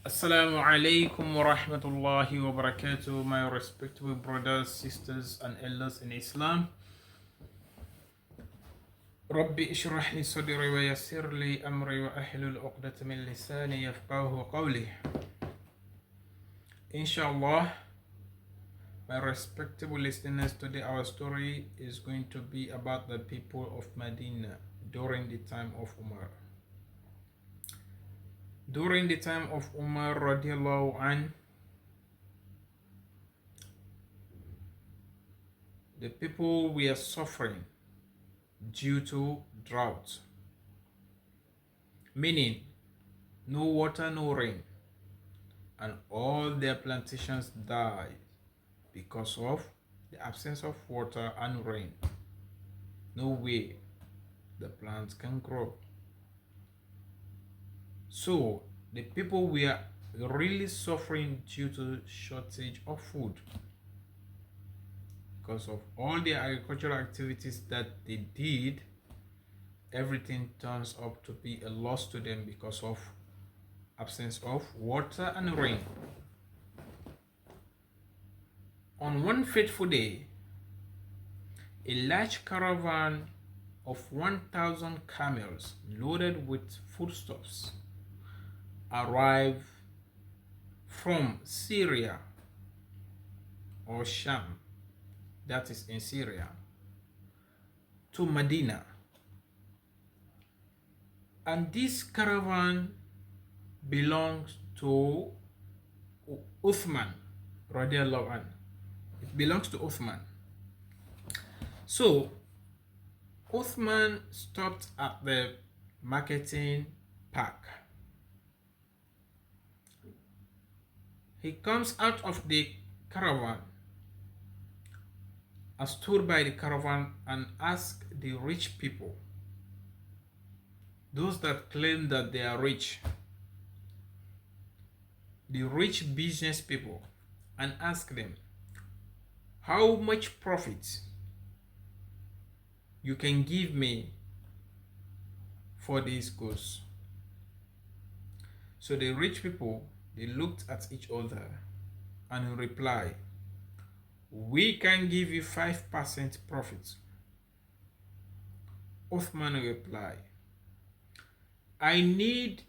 Assalamu alaikum wa rahmatullahi wa barakatuh, my respectable brothers, sisters, and elders in Islam. Rabbi ishrah li sadri wa yassir li amri wa ahlul uqdata min lisani yafqahu qawli. Inshallah, my respectable listeners, today our story is going to be about the people of Medina during the time of Umar. During the time of Umar radiallahu anh, the people were suffering due to drought, meaning no water, no rain, and all their plantations died because of the absence of water and rain. No way the plants can grow. So the people were really suffering due to shortage of food because of all the agricultural activities that they did. Everything turns up to be a loss to them because of absence of water and rain. On one fateful day, a large caravan of 1,000 camels loaded with foodstuffs arrived from Syria or Sham, that is in Syria, to Medina. And this caravan belongs to Uthman radiallahu anh. It belongs to Uthman. So Uthman stopped at the marketing park. He comes out of the caravan and stood by the caravan and asked the rich people, those that claim that they are rich, the rich business people, and asked them how much profit you can give me for these goods. So the rich people, they looked at each other and replied, we can give you 5% profit. Uthman replied, I need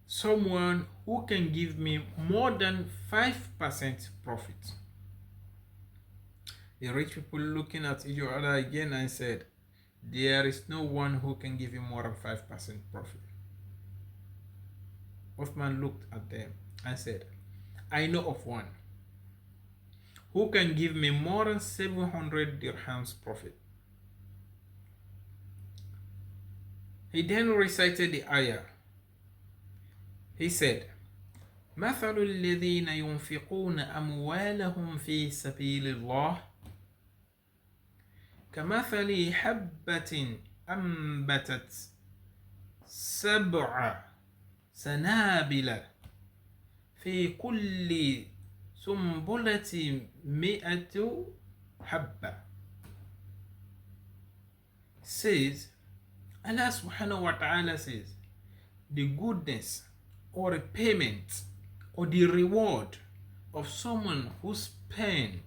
someone who can give me more than 5% profit. The rich people looking at each other again and said, there is no one who can give you more than 5% profit. Uthman looked at them and said, I know of one who can give me more than 700 dirhams profit. He then recited the ayah. He said, مثل الذين ينفقون أموالهم في سبيل الله كمثل حبة أنبتت 7 سنابل في كل سنبلة 100 حبة. Says, Allah subhanahu wa ta'ala says, the goodness or a payment or the reward of someone who spent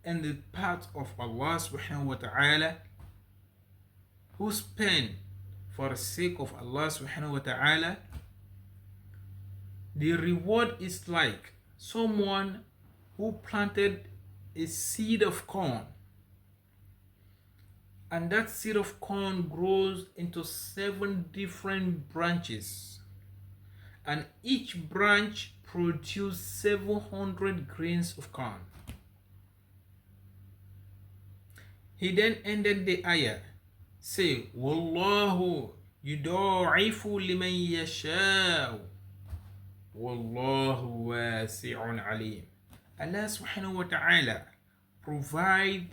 in the path of Allah subhanahu wa ta'ala, who spent for the sake of Allah subhanahu wa ta'ala, the reward is like someone who planted a seed of corn, and that seed of corn grows into 7 different branches, and each branch produces 700 grains of corn. He then ended the ayah, say, Wallahu yudaifu liman yasha'u Wallahu wasi'un alim. Allah subhanahu wa ta'ala provide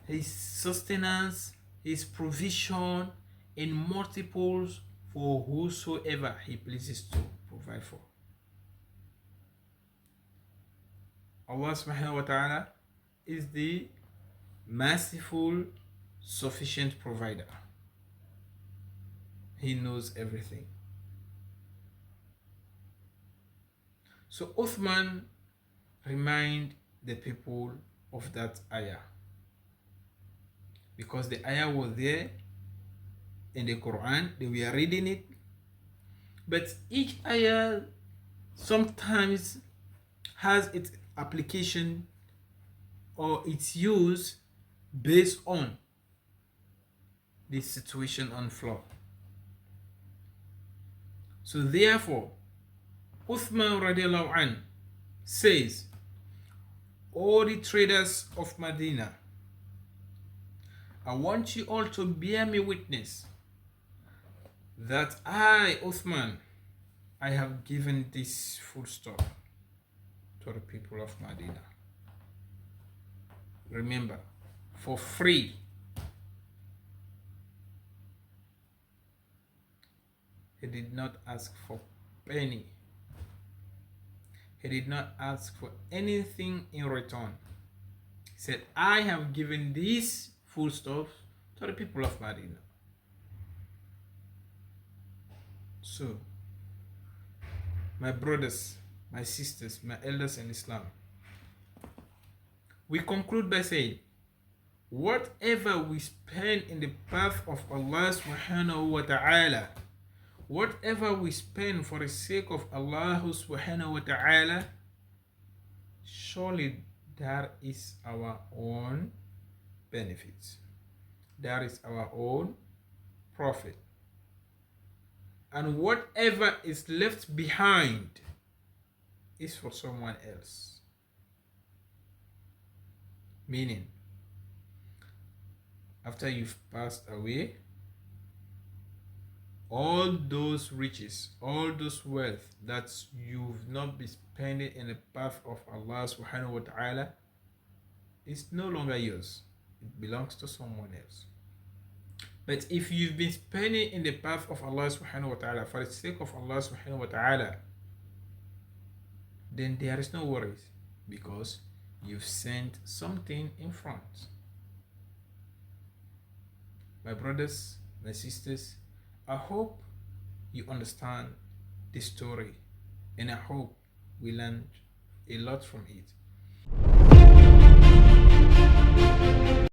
his sustenance, his provision in multiples for whosoever he pleases to provide for. Allah subhanahu wa ta'ala is the merciful, sufficient provider. He knows everything. So Uthman remind the people of that ayah, because the ayah was there in the Quran, they were reading it, but each ayah sometimes has its application or its use based on the situation on floor. So therefore, Uthman radiallahu anh says, all the traders of Medina, I want you all to bear me witness that I, Uthman, I have given this foodstuff to the people of Medina. Remember, for free. He did not ask for penny. He did not ask for anything in return. He said, I have given these foodstuffs to the people of Medina. So, my brothers, my sisters, my elders in Islam, we conclude by saying, whatever we spend in the path of Allah subhanahu wa ta'ala, whatever we spend for the sake of Allah subhanahu wa ta'ala, surely that is our own benefit. That is our own profit. And whatever is left behind is for someone else. Meaning, after you've passed away, all those riches, all those wealth that you've not been spending in the path of Allah subhanahu wa ta'ala is no longer yours. It belongs to someone else. But if you've been spending in the path of Allah subhanahu wa ta'ala for the sake of Allah subhanahu wa ta'ala, then there is no worries, because you've sent something in front. My brothers, my sisters, I hope you understand this story, and I hope we learned a lot from it.